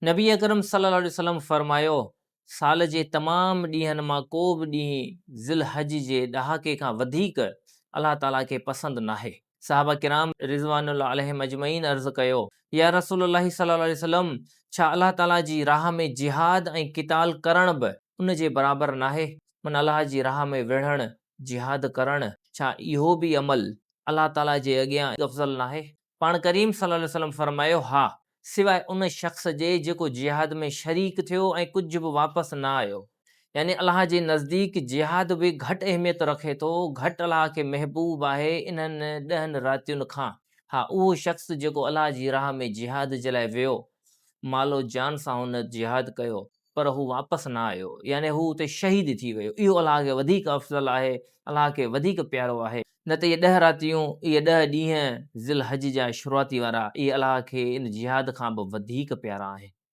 नबी अकरम सल्लल्लाहु अलैहि वसल्लम फरमायो, साल जे तमाम ॾींहनि मां को बि ॾींहुं ज़िल हज जे ॾहाके खां वधीक अलाह ताला खे पसंदि नाहे। साहबा किराम रिज़वानुल्लाह अलैहिम अजमईन अर्ज़ु कयो, या रसूलुल्लाह सल्लल्लाहु अलैहि वसल्लम, छा अलाह ताला जी राह में जिहाद ऐं क़िताल करण बि उन जे बराबरि नाहे? मन अलाह जी राह में विढ़णु, जिहाद करणु, छा इहो बि अमल अलाह ताला जे अॻियां अफ़ज़ल नाहे? पाण करीम सल्लल्लाहु अलैहि वसल्लम फरमायो, हा, सिवाय उन शख़्स जे जेको जिहाद में शरीक थियो ऐं कुझु बि वापसि न आयो। यानी अलाह जे नज़दीक जिहाद बि घटि अहमियत रखे थो, घटि अलाह खे महबूब आहे इन्हनि 10 रातियुनि खां। हा, उहो शख़्स जेको अलाह जी राह में जिहाद जे लाइ वियो, मालो जान सां हुन जिहाद कयो, पर हू वापसि न आयो, यानी हू उते शहीद थी वियो, इहो अलाह खे वधीक अफ़ज़ल आहे, अलाह खे वधीक प्यारो आहे। न त इहे 10 रातियूं, इहे 10 ॾींहं ज़िल हज जा शुरूआती वारा, इहे अलाह खे इन जिहाद खां बि वधीक प्यारा आहिनि।